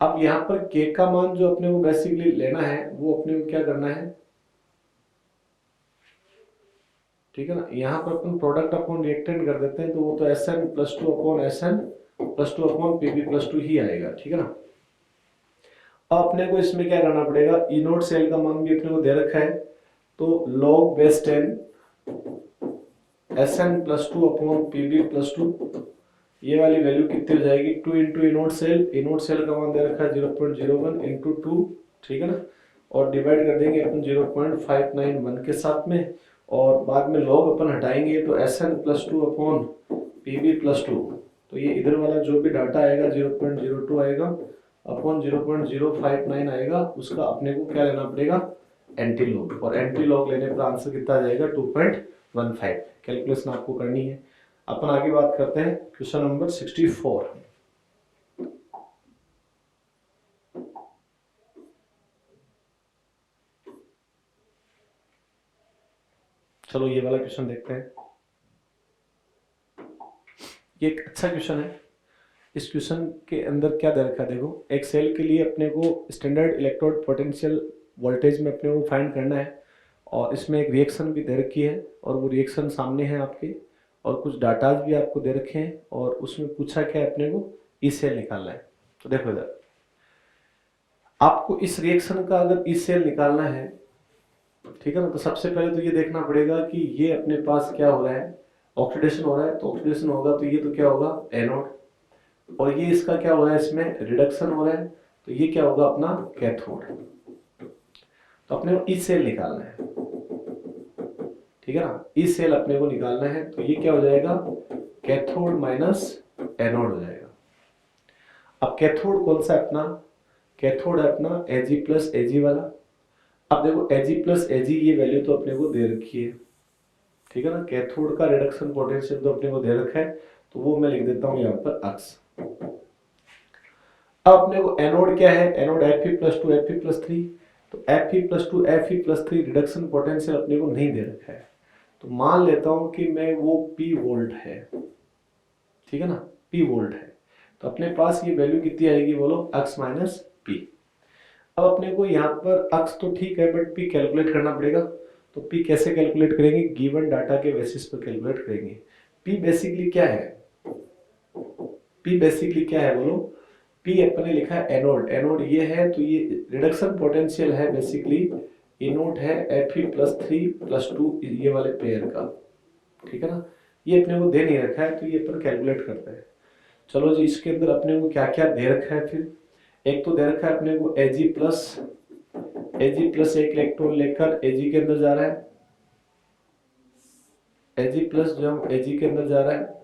अब यहाँ पर k का मान जो अपने को बेसिकली लेना है वो अपने को क्या करना है, ठीक है ना, यहाँ पर अपन प्रोडक्ट अपॉन रिएक्टेंट कर देते हैं तो वो तो SN+2 upon SN+2 upon Pb+2 ही आएगा, ठीक है ना। अब अपने को इसमें क्या करना पड़ेगा, ई नोट सेल का मान भी अपने को दे रखा है, तो log base 10 SN+2 upon Pb+2, ये वाली वैल्यू कितनी हो जाएगी, 2 इंटू इनोड सेल का मान दे रखा है 0.01 इंटू 2, ठीक है ना, और डिवाइड कर देंगे अपन 0.591 के साथ में और बाद में लॉग अपन हटाएंगे तो SN+2 अपॉन Pb+2, तो ये इधर वाला जो भी डाटा आएगा 0.02 आएगा अपॉन 0.059 आएगा, उसका अपने को क्या लेना पड़ेगा, एंटी लॉग, और एंटी लॉग लेने पर आंसर कितना आ जाएगा 2.15। कैलकुलेशन आपको करनी है। अपन आगे बात करते हैं क्वेश्चन नंबर 64। चलो ये वाला क्वेश्चन देखते हैं। ये एक अच्छा क्वेश्चन है। इस क्वेश्चन के अंदर क्या दे रखा है, देखो, एक सेल के लिए अपने को स्टैंडर्ड इलेक्ट्रोड पोटेंशियल वोल्टेज में अपने को फाइंड करना है और इसमें एक रिएक्शन भी दे रखी है और वो रिएक्शन सामने है आपके और कुछ डाटाज भी आपको दे रखे हैं और उसमें पूछा क्या है, अपने को ई सेल निकालना है। तो देखो इधर आपको इस रिएक्शन का अगर ई सेल निकालना है, ठीक है ना, तो सबसे पहले तो ये देखना पड़ेगा कि ये अपने पास क्या हो रहा है, ऑक्सीडेशन हो रहा है, तो ऑक्सीडेशन होगा तो ये तो क्या होगा एनोड, और ये इसका क्या हो रहा है, इसमें रिडक्शन हो रहा है, तो ये क्या होगा अपना कैथोड। तो अपने को ई सेल निकालना है, ठीक है ना, ई सेल अपने को निकालना है, तो ये क्या हो जाएगा, कैथोड माइनस एनोड हो जाएगा। अब कैथोड कौन सा है अपना, कैथोड है अपना Ag प्लस Ag वाला। अब देखो Ag प्लस Ag ये वैल्यू तो अपने को दे रखी है, ठीक है ना, कैथोड का रिडक्शन पोटेंशियल तो अपने को दे रखा है, तो वो मैं लिख देता हूं यहाँ पर x। अब अपने को एनोड क्या है, एनोड Fe+2 Fe+3, तो Fe+2 Fe+3 रिडक्शन पोटेंशियल अपने को नहीं दे रखा है, तो मान लेता हूं कि मैं वो P वोल्ट है, ठीक है ना, P वोल्ट है, तो अपने पास ये वैल्यू कितनी आएगी, बोलो x माइनस P। अब अपने को यहाँ पर अक्स तो ठीक है बट पी कैलकुलेट करना पड़ेगा। तो पी कैसे कैलकुलेट करेंगे, गिवन डाटा के बेसिस पर कैलकुलेट करेंगे। पी बेसिकली क्या है, पी बेसिकली क्या है बोलो, पी अपने लिखा है एनोड, एनोड ये है तो ये रिडक्शन पोटेंशियल है बेसिकली, एनोड है Fe+3+2 ये वाले पेयर का, ठीक है ना। ये अपने को दे नहीं रखा है तो ये अपन कैलकुलेट करते हैं। चलो जी, इसके अंदर अपने को क्या क्या दे रखा है फिर, एक तो दे रखा है अपने को Ag प्लस एक इलेक्ट्रॉन लेकर Ag के अंदर जा रहा है, Ag प्लस जो Ag के अंदर जा रहा है,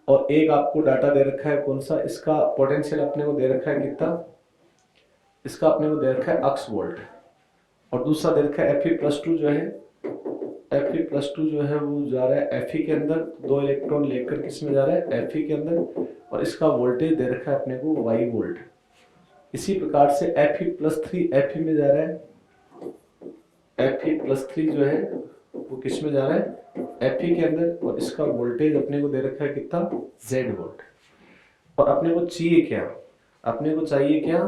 और एक आपको डाटा दे रखा है कौन सा, इसका पोटेंशियल अपने को दे रखा है कितना, इसका अपने को दे रखा है अक्स वोल्ट, और दूसरा दे रखा है Fe+2 जो है, Fe+2 जो है वो जा रहा है Fe के अंदर, 2 इलेक्ट्रॉन लेकर किस में जा रहा है Fe के अंदर, और इसका वोल्टेज दे रखा है अपने को Y वोल्ट। इसी प्रकार से Fe+3 Fe में जा रहा है, Fe+3 जो है वो किस में जा रहा है Fe के अंदर, और इसका वोल्टेज अपने को दे रखा है कितना Z वोल्ट। और अपने को चाहिए क्या, अपने को चाहिए क्या,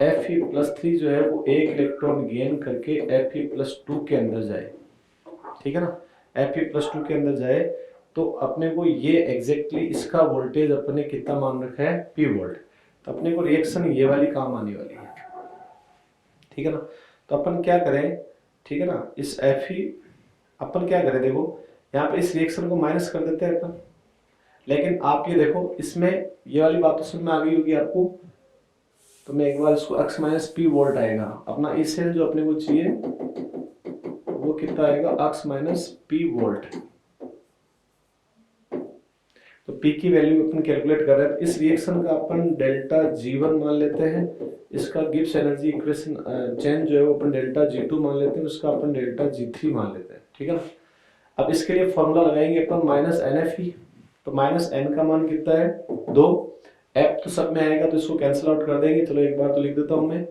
Fe+3 जो है वो एक इलेक्ट्रॉन गेन करके Fe+2 के अंदर जाए, ठीक है ना, Fe+2 के अंदर जाए। तो अपने को ये एग्जैक्टली इसका वोल्टेज अपने कितना मान रखा है P वोल्ट, तो अपने को रिएक्शन ये वाली काम आने वाली है, ठीक है ना। तो अपन क्या करें, ठीक है ना, इस Fe अपन क्या करें, देखो यहाँ पे इस रिएक्शन को माइनस कर देते हैं अपन, लेकिन आप ये देखो इसमें ये वाली बात तो समझ में आ गई होगी आपको। तो मैं एक बार इसको x माइनस पी वोल्ट आएगा, अपना ई सेल जो अपने को चाहिए वो कितना आएगा x माइनस पी वोल्ट। तो P की वैल्यू अपन कैलकुलेट कर रहे हैं, इस रिएक्शन का अपन डेल्टा G1 मान लेते हैं, इसका गिब्स एनर्जी इक्वेशन चेंज जो है वो अपन डेल्टा G2 मान लेते हैं, उसका अपन डेल्टा G3 मान लेते हैं, ठीक है ना। अब इसके लिए फॉर्मूला लगाएंगे अपन -NFe, तो -n का मान कितना है 2, f तो सब में आएगा तो इसको कैंसिल आउट कर देंगे, चलो एक बार तो लिख देता हूं मैं,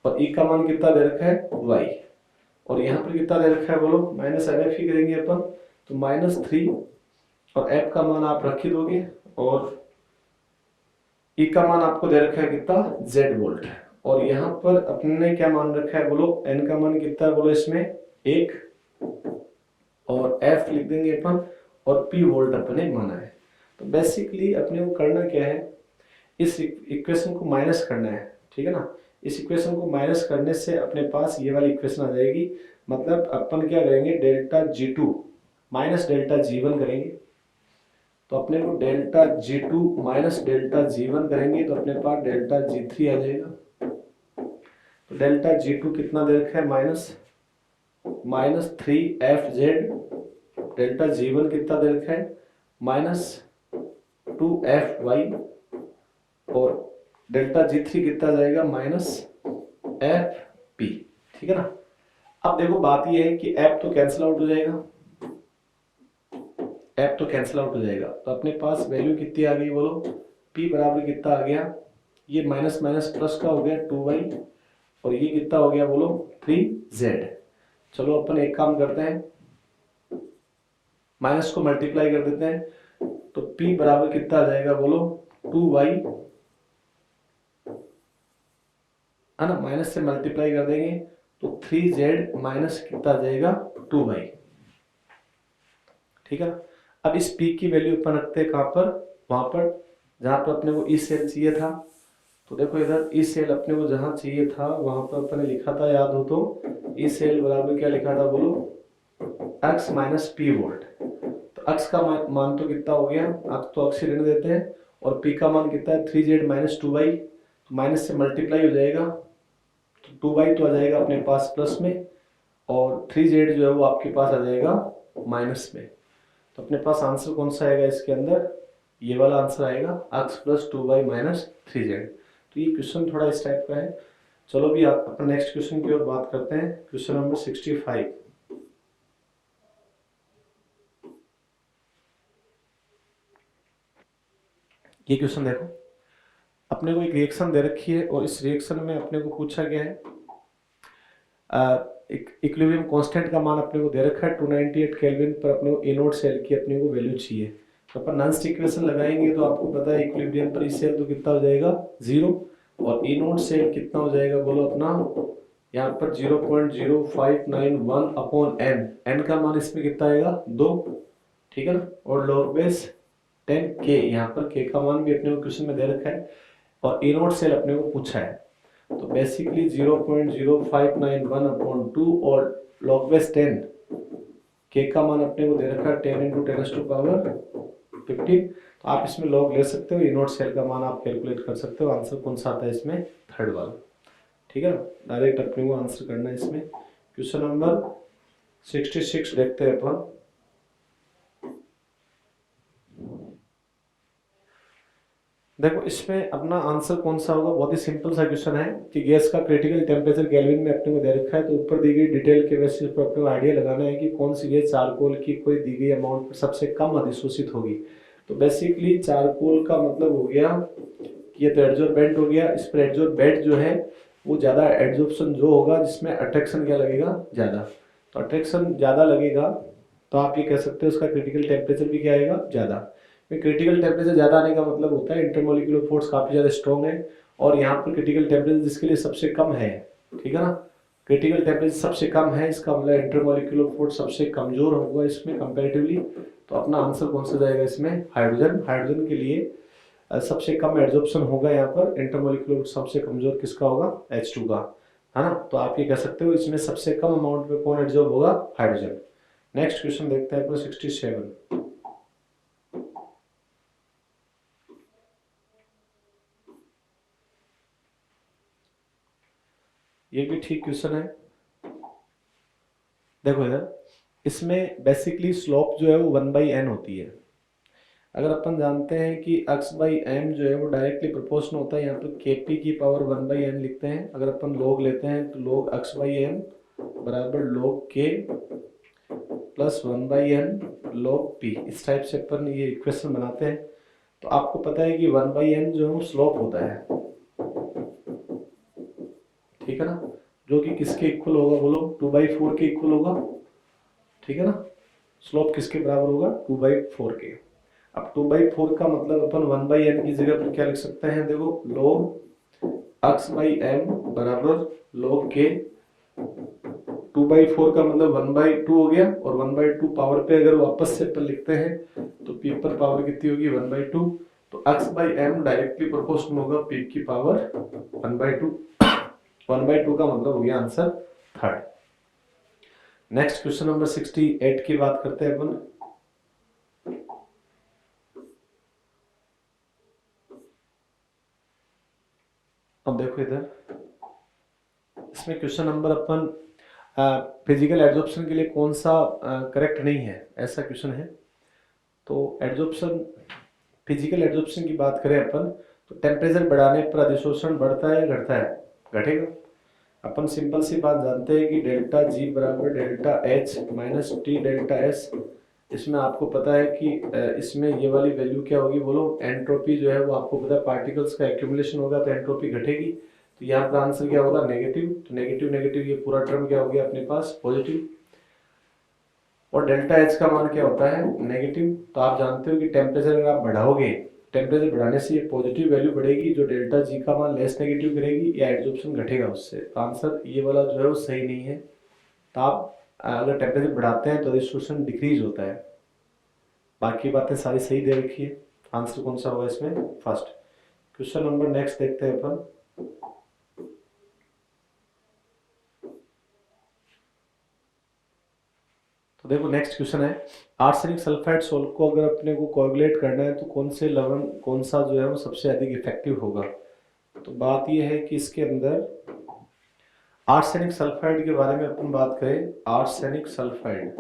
और e का मान कितना दे रखा है y, और यहाँ पर कितना दे रखा है बोलो -NFe करेंगे अपन तो -3, और f का मान आप रख ही दोगे, और e का मान आपको दे रखा है कितना z वोल्ट, और यहाँ पर अपने क्या मान रखा है बोलो n का मान कितना है बोलो इसमें 1, और f लिख देंगे अपन, और p वोल्ट अपने माना है। तो बेसिकली अपने को करना क्या है, इस इक्वेशन को माइनस करना है, ठीक है ना। इस इक्वेशन को माइनस करने से अपने पास ये वाली इक्वेशन आ जाएगी, मतलब अपन क्या करेंगे delta G2 minus delta G1 करेंगे, तो अपने को delta G2 minus delta G1 करेंगे तो अपने पास डेल्टा G3 आ जाएगा। तो डेल्टा G2 कितना दे रखा है -3FZ, डेल्टा G1 कितना दे रखा है -2FY, और डेल्टा G3 कितना जाएगा -FP, ठीक है ना। अब देखो बात ये है कि F तो कैंसिल आउट हो जाएगा, F तो कैंसिल आउट हो जाएगा, तो अपने पास वैल्यू कितनी आ गई बोलो, P बराबर कितना आ गया, ये माइनस माइनस प्लस का हो गया 2y, और ये कितना हो गया बोलो 3z। चलो अपन एक काम करते हैं, माइनस को मल्टीप्लाई कर देते हैं, तो P बराबर कितना आ जाएगा बोलो 2y, है ना, माइनस से मल्टीप्लाई कर देंगे तो 3z माइनस कितना आ जाएगा 2y, ठीक है ना। अब इस P की वैल्यू अपन रखते हैं कहाँ पर, वहां पर जहां पर अपने को ई सेल चाहिए था। तो देखो इधर ई सेल अपने को जहां चाहिए था वहां पर अपने लिखा था, याद हो तो ई सेल बराबर क्या लिखा था बोलो x माइनस पी वोल्ट। तो x का मान तो कितना हो गया, x तो x ही रहने देते हैं, और p का मान कितना है 3z माइनस 2y, तो माइनस से मल्टीप्लाई हो जाएगा तो 2y तो आ जाएगा अपने पास प्लस में, और 3z जो है वो आपके पास आ जाएगा माइनस में। तो अपने पास आंसर कौन सा आएगा इसके अंदर, ये वाला आंसर आएगा x plus 2y minus 3z। तो ये क्वेश्चन थोड़ा इस टाइप का है। चलो भी आप अपन नेक्स्ट क्वेश्चन की ओर बात करते हैं, क्वेश्चन नंबर 65। ये क्वेश्चन देखो, अपने को एक रिएक्शन दे रखी है और इस रिएक्शन में अपने को पूछा गया है इक्विलिब्रियम कांस्टेंट का मान अपने को दे रखा है 298 केल्विन पर, अपने को एनोड सेल की अपने को वैल्यू चाहिए। तो अपन नॉन स्टिक इक्वेशन लगाएंगे तो आपको पता है इक्विलिब्रियम पर इस सेल तो कितना हो जाएगा 0, और ई नोट सेल कितना हो जाएगा बोलो अपना, यहाँ पर 0.0591 अपॉन एन, एन का मान इसमें कितना आएगा 2, ठीक है ना, और लॉग बेस 10 के, यहाँ पर के का मान भी अपने को क्वेश्चन में दे रखा है और ई नोट सेल अपने को पूछा है। तो बेसिकली 0.0591 अपॉन 2 और लॉग बेस 10, के का मान अपने को दे रखा है 10 इंटू 10⁻15। तो आप इसमें लॉग ले सकते हो, ई नोट सेल का मान आप कैलकुलेट कर सकते हो। आंसर कौन सा आता है इसमें, थर्ड वाला, ठीक है ना। डायरेक्ट अपने को आंसर करना है इसमें। क्वेश्चन नंबर 66 देखते हैं अपन। देखो इसमें अपना आंसर कौन सा होगा, बहुत ही सिंपल सा क्वेश्चन है कि गैस का क्रिटिकल टेम्परेचर केल्विन में अपने को दे रखा है। तो ऊपर दी गई डिटेल के बेसिस पर अपने को आइडिया लगाना है कि कौन सी गैस चारकोल की कोई दी गई अमाउंट पर सबसे कम अधिशोषित होगी। तो बेसिकली चारकोल का मतलब हो गया कि ये तो एडजॉर्बेंट हो गया, इस पर एडजॉर्बेंट जो है वो ज़्यादा एडजॉर्प्शन जो होगा जिसमें अट्रैक्शन क्या लगेगा ज़्यादा, तो अट्रैक्शन ज़्यादा लगेगा तो आप ये कह सकते हो उसका क्रिटिकल टेम्परेचर भी क्या आएगा ज़्यादा। क्रिटिकल टेम्परेचर ज़्यादा आने का मतलब होता है इंटरमोलिकुलर फोर्स काफ़ी ज़्यादा स्ट्रॉन्ग है और यहाँ पर क्रिटिकल टेम्परेचर जिसके लिए सबसे कम है, ठीक है ना, क्रिटिकल टेम्परेचर सबसे कम है, इसका मतलब इंटरमोलिकुलर फोर्स सबसे कमजोर होगा इसमें कंपैरेटिवली। तो अपना आंसर कौन सा जाएगा इसमें, हाइड्रोजन। हाइड्रोजन के लिए सबसे कम एड्जॉर्प्शन होगा यहाँ पर, इंटरमोलिकुलर सबसे कमजोर किसका होगा, H2 का, है ना। तो आप ये कह सकते हो इसमें सबसे कम अमाउंट में कौन एड्जॉर्ब होगा, हाइड्रोजन। नेक्स्ट क्वेश्चन देखते हैं 67। ये भी ठीक क्वेश्चन है। देखो इधर इसमें बेसिकली स्लोप जो है वो 1/n होती है। अगर अपन जानते हैं कि x/m जो है वो डायरेक्टली प्रोपोर्शनल होता है, यहाँ पर kp की पावर 1/n लिखते हैं। अगर अपन log लेते हैं तो log x/m बराबर log k plus 1/n log p, इस टाइप से अपन ये इक्वेशन बनाते हैं। तो आपको पता है कि 1/n जो है वो स्लोप होता है, ठीक है ना, जो कि किसके इक्वल होगा बोलो, 2/4 के इक्वल होगा, ठीक है ना। स्लोप किसके बराबर होगा, 2/4 के। अब 2/4 का मतलब अपन 1/n की जगह पर क्या लिख सकते हैं, देखो log x/m बराबर log k। 2/4 का मतलब 1/2 हो गया और 1/2 पावर पे अगर वापस से अपन लिखते हैं तो p पर पावर कितनी होगी, 1/2। तो x/m डायरेक्टली प्रोपोर्शनल होगा p की पावर 1/2। 1/2 का मतलब हो गया answer third. Next question number 68 की बात करते हैं अपन। अब देखो इधर इसमें क्वेश्चन नंबर अपन फिजिकल एड्जॉर्प्शन के लिए कौन सा करेक्ट नहीं है, ऐसा क्वेश्चन है। तो एड्जॉर्प्शन, फिजिकल एड्जॉर्प्शन की बात करें अपन तो टेम्परेचर बढ़ाने पर अधिशोषण बढ़ता है या घटता है, घटेगा। अपन सिंपल सी बात जानते हैं कि डेल्टा जी बराबर delta H minus T delta S. इसमें आपको पता है कि इसमें ये वाली वैल्यू क्या होगी बोलो, एंट्रोपी जो है वो आपको पता है पार्टिकल्स का एक्यूमुलेशन होगा तो एंट्रोपी घटेगी। तो यहाँ पर आंसर क्या होगा, नेगेटिव। तो नेगेटिव नेगेटिव ये पूरा टर्म क्या हो गया अपने पास, पॉजिटिव। और डेल्टा एच का मान क्या होता है, नेगेटिव। तो आप जानते हो कि टेम्परेचर अगर आप बढ़ाओगे, टेम्परेचर बढ़ाने से ये पॉजिटिव वैल्यू बढ़ेगी जो डेल्टा जी का मान लेस नेगेटिव करेगी या एड्जॉर्प्शन घटेगा उससे। तो आंसर ये वाला जो है वो सही नहीं है। तो आप अगर टेम्परेचर बढ़ाते हैं तो एड्जॉर्प्शन डिक्रीज होता है, बाकी बातें सारी सही दे रखी है। आंसर कौन सा होगा इसमें, फर्स्ट। क्वेश्चन नंबर नेक्स्ट देखते हैं अपन। तो देखो नेक्स्ट क्वेश्चन है, आर्सेनिक सल्फाइड सोल्ट को अगर अपने को कोएगुलेट करना है तो कौन से लवण, कौन सा जो है वो सबसे अधिक इफेक्टिव होगा। तो बात ये है कि इसके अंदर आर्सेनिक सल्फाइड के बारे में अपन बात करें, आर्सेनिक सल्फाइड,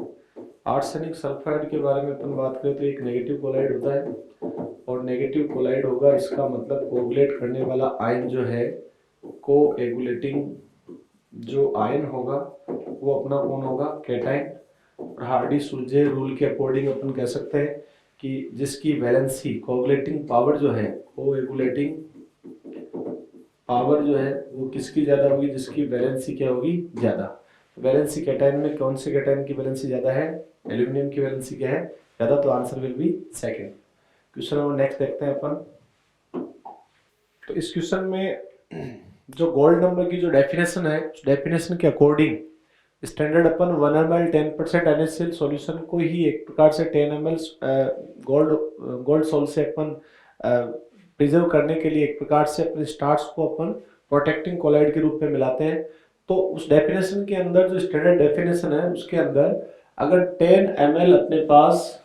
आर्सेनिक सल्फाइड के बारे में अपन बात करें तो एक नेगेटिव कोलाइड होता है और नेगेटिव कोलाइड होगा, इसका मतलब कोएगुलेट करने वाला आयन जो है, कोएगुलेटिंग जो आयन होगा वो अपना कौन होगा, कैटायन। और हार्डी सुलजे रूल के अकॉर्डिंग अपन कह सकते हैं कि जिसकी वैलेंसी, कोएगुलेटिंग पावर जो है, कोएगुलेटिंग पावर जो है वो किसकी ज्यादा होगी, जिसकी वैलेंसी क्या होगी, ज्यादा। वैलेंसी कैटायन में कौन से कैटायन की वैलेंसी ज्यादा है, एल्यूमिनियम की वैलेंसी क्या है, ज्यादा। तो answer will be second. Question number next देखते हैं अपन। तो इस क्वेश्चन में जो गोल्ड नंबर की जो डेफिनेशन है, डेफिनेशन के अकॉर्डिंग स्टैंडर्ड अपन 1 ml 10% NaCl सॉल्यूशन को ही एक प्रकार से 10 ml गोल्ड गोल्ड सॉल्ट से अपन प्रिजर्व करने के लिए एक प्रकार से अपने स्टार्च को अपन प्रोटेक्टिंग कोलाइड के रूप में मिलाते हैं। तो उस डेफिनेशन के अंदर जो स्टैंडर्ड डेफिनेशन है उसके अंदर अगर 10 ml अपने पास,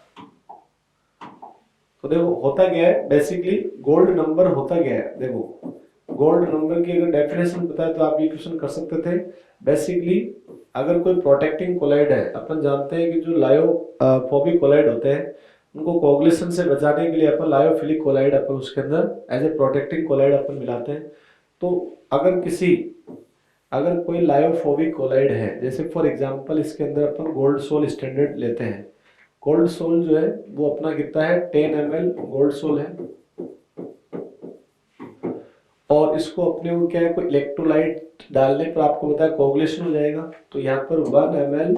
तो देखो होता क्या है बेसिकली गोल्ड नंबर होता क्या है, देखो गोल्ड नंबर की अगर डेफिनेशन पता है तो आप ये क्वेश्चन कर सकते थे। बेसिकली अगर कोई प्रोटेक्टिंग कोलाइड है, अपन जानते हैं कि जो लायोफोबिक कोलाइड होते हैं उनको कोगुलेशन से बचाने के लिए अपन लायोफिलिक कोलाइड अपन उसके अंदर एज ए प्रोटेक्टिंग कोलाइड अपन मिलाते हैं। तो अगर कोई लायोफोबिक कोलाइड है, जैसे फॉर एग्जांपल इसके अंदर अपन गोल्ड सोल स्टैंडर्ड लेते हैं, गोल्ड सोल जो है वो अपना कितना है 10 ml गोल्ड सोल है, और इसको अपने को क्या है कोई इलेक्ट्रोलाइट डालने पर आपको पता है कोगुलेशन हो जाएगा। तो यहाँ पर 1 ml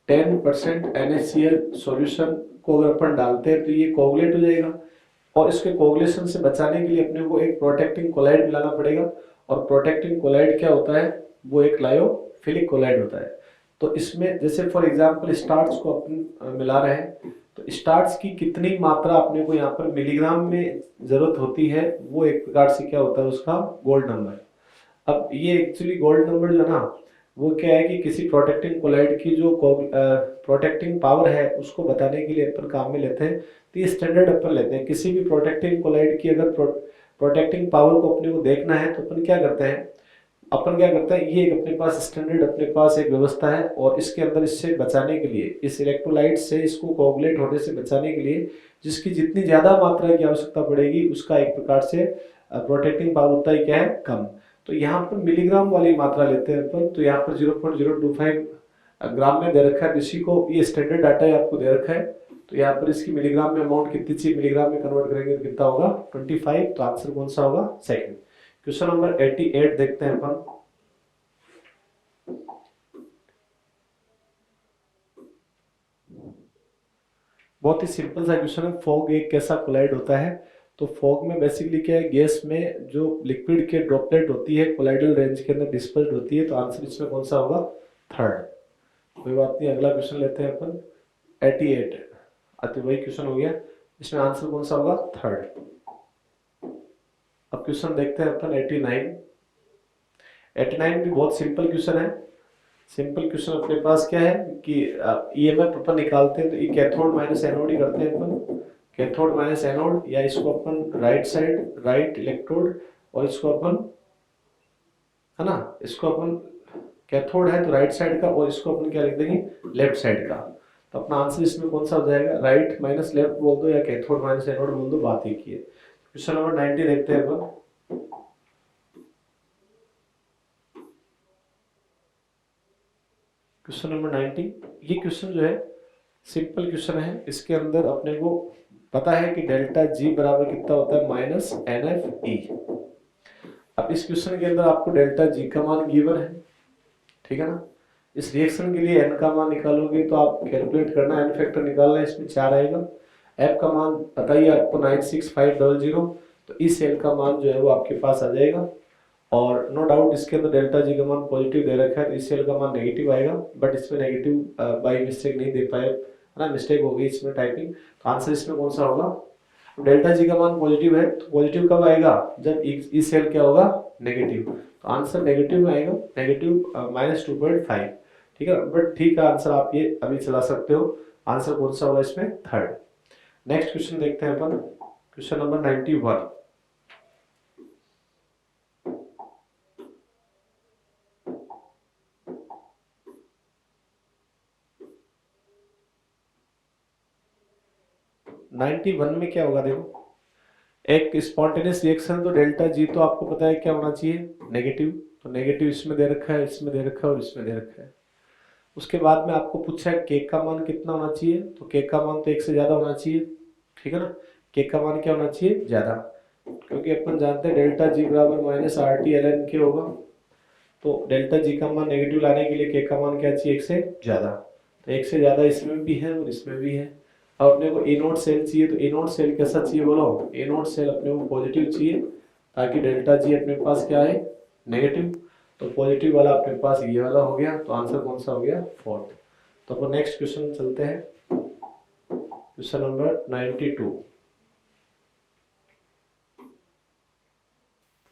10% NaCl सॉल्यूशन को अगर अपन डालते हैं तो ये कोगुलेट हो जाएगा, और इसके कोगुलेशन से बचाने के लिए अपने को एक प्रोटेक्टिंग कोलाइड मिलाना पड़ेगा। और प्रोटेक्टिंग कोलाइड क्या होता है, वो एक लायोफिलिक कोलाइड होता है। तो इसमें जैसे फॉर एग्जांपल स्टार्च को अपन मिला रहे हैं, तो स्टार्च की कितनी मात्रा अपने को यहाँ पर मिलीग्राम में जरूरत होती है, वो एक प्रकार से क्या होता है उसका गोल्ड नंबर। अब ये एक्चुअली गोल्ड नंबर जो है ना वो क्या है कि किसी प्रोटेक्टिंग कोलाइड की जो प्रोटेक्टिंग पावर है उसको बताने के लिए अपन काम में लेते हैं। तो ये स्टैंडर्ड अपन लेते हैं। किसी भी प्रोटेक्टिंग कोलाइड की अगर प्रोटेक्टिंग पावर को अपने को देखना है तो अपन क्या करते हैं, ये एक अपने पास स्टैंडर्ड अपने पास एक व्यवस्था है, और इसके अंदर इससे बचाने के लिए, इस इलेक्ट्रोलाइट से इसको कोगुलेट होने से बचाने के लिए जिसकी जितनी ज्यादा मात्रा की आवश्यकता पड़ेगी उसका एक प्रकार से प्रोटेक्टिंग पावर होता है क्या है कम। तो यहाँ पर मिलीग्राम वाली मात्रा लेते हैं अपन, तो यहाँ पर 0.025 ग्राम में दे रखा है, इसी को ये स्टैंडर्ड डाटा है आपको दे रखा है। तो यहाँ पर इसकी मिलीग्राम में अमाउंट कितनी चाहिए, मिलीग्राम में कन्वर्ट करेंगे तो कितना होगा 25। तो आंसर कौन सा होगा सेकंड। क्वेश्चन नंबर 88 देखते हैं अपन। बहुत ही सिंपल सा क्वेश्चन है, फॉग एक कैसा कोलाइड होता है। तो फॉग में बेसिकली क्या है, गैस में जो लिक्विड के ड्रॉपलेट होती है कोलाइडल रेंज के अंदर डिस्पर्स्ड होती है। तो आंसर इसमें कौन सा होगा थर्ड। कोई बात नहीं, अगला क्वेश्चन लेते हैं अपन 88। तो वही क्वेश्चन हो गया, इसमें आंसर कौन सा होगा थर्ड। अब क्वेश्चन देखते हैं अपन 89। 89 भी बहुत सिंपल क्वेश्चन है। सिंपल क्वेश्चन अपने पास क्या है कि ईएमएफ अपन निकालते हैं तो ये कैथोड माइनस एनोड ही करते हैं अपन, कैथोड माइनस एनोड, या इसको अपन राइट साइड राइट इलेक्ट्रोड, और इसको अपन है ना, इसको अपन कैथोड है तो राइट साइड का, और इसको अपन क्या लिख देंगे लेफ्ट साइड का। तो अपना आंसर इसमें कौन सा हो जाएगा, राइट माइनस लेफ्ट बोल दो या कैथोड माइनस एनोड बोल दो, बात एक ही है। क्वेश्चन नंबर 90 देखते हैं अपन। क्वेश्चन नंबर 90, ये क्वेश्चन जो है सिंपल क्वेश्चन है। इसके अंदर अपने को पता है कि डेल्टा जी बराबर कितना होता है माइनस NFE। अब इस क्वेश्चन के अंदर आपको डेल्टा जी का मान गिवन है, ठीक है ना। इस रिएक्शन के लिए n का मान निकालोगे तो आप कैलकुलेट करना, n फैक्टर निकालना है, इसमें 4 आएगा। f का मान बताइए आपको 96500, तो इस सेल का मान जो है वो आपके पास आ जाएगा। और नो डाउट इसके अंदर डेल्टा जी का मान पॉजिटिव दे रखा है तो इस सेल का मान नेगेटिव आएगा, बट इसमें नेगेटिव बाय मिस्टेक नहीं दे पाए, है ना, मिस्टेक हो गई इसमें टाइपिंग। तो आंसर इसमें कौन सा होगा, डेल्टा जी का मान पॉजिटिव है तो पॉजिटिव कब आएगा जब इस सेल क्या होगा नेगेटिव। तो आंसर नेगेटिव में आएगा, नेगेटिव -2.5, ठीक है। बट ठीक है, आंसर आप ये अभी चला सकते हो। आंसर कौन सा होगा इसमें थर्ड। नेक्स्ट क्वेश्चन देखते हैं अपन, क्वेश्चन नंबर 91। में क्या होगा, देखो एक स्पॉन्टेनियस रिएक्शन, तो डेल्टा जी तो आपको पता है क्या होना चाहिए नेगेटिव, तो नेगेटिव इसमें दे रखा है, इसमें दे रखा है और इसमें दे रखा है। उसके बाद में आपको पूछा है केक का मान कितना होना चाहिए, तो केक का मान तो 1 से ज्यादा होना चाहिए, ठीक है ना। केक का मान क्या होना चाहिए ज्यादा, क्योंकि अपन जानते हैं डेल्टा जी बराबर -RT ln के होगा। तो डेल्टा जी का मान नेगेटिव लाने के लिए केक का मान क्या चाहिए 1 से ज्यादा, तो 1 से ज्यादा इसमें भी है और इसमें भी है। अब अपने को ए नोट सेल चाहिए, तो ए नोट सेल कैसा चाहिए बोलो, ए नोट सेल अपने को पॉजिटिव चाहिए, ताकि डेल्टा जी अपने पास क्या है, नेगेटिव। तो पॉजिटिव वाला अपने पास ये वाला हो गया, तो आंसर कौन सा हो गया, फोर्थ। तो अपन नेक्स्ट क्वेश्चन चलते हैं, क्वेश्चन नंबर 92।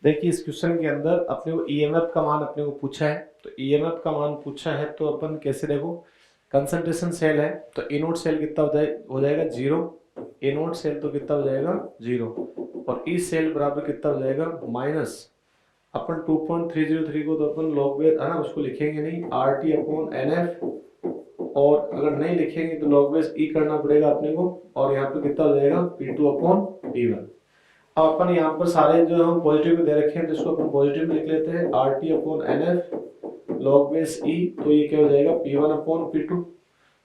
देखिए इस क्वेश्चन के अंदर अपने को ईएमएफ का मान अपने को पूछा है। तो ईएमएफ का मान पूछा है तो अपन कैसे, देखो कंसंट्रेशन सेल है तो ए नोट सेल कितना हो जाएगा 0, ए नोट सेल तो कितना हो जाएगा 0, और ई सेल बराबर कितना हो जाएगा माइनस, अपन 2.303 को तो अपन लॉग बेस है ना, उसको लिखेंगे नहीं, R T upon N F, और अगर नहीं लिखेंगे तो लॉग बेस ई करना पड़ेगा अपने को, और यहाँ पे कितना हो जाएगा P2 अपॉन P1। अब अपन यहाँ पर सारे जो हम पॉजिटिव में दे रखे हैं तो इसको अपन पॉजिटिव में लिख लेते हैं, R T upon N F log base E, तो ये क्या हो जाएगा P1 अपॉन P2।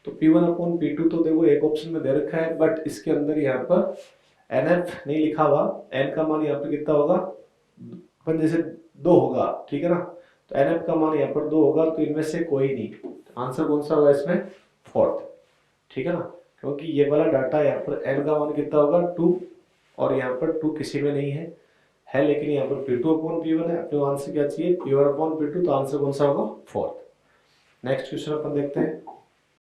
तो P1 अपॉन P2 तो देखो एक ऑप्शन में दे रखा है, बट इसके अंदर यहाँ पर NF नहीं लिखा हुआ, n का मान यहाँ पर कितना होगा, अपन जैसे 2 होगा, ठीक है ना, तो NF का मान यहाँ पर 2 होगा, तो इनमें से कोई नहीं, आंसर कौन सा होगा इसमें, फोर्थ, ठीक है ना, क्योंकि ये वाला डाटा यहाँ पर n का मान कितना होगा 2, और यहाँ पर 2 किसी में नहीं है लेकिन यहाँ पर P2 अपॉन P1 है, अपने आंसर क्या चाहिए P1 अपॉन P2, तो आंसर कौन सा होगा फोर्थ। नेक्स्ट क्वेश्चन अपन देखते हैं,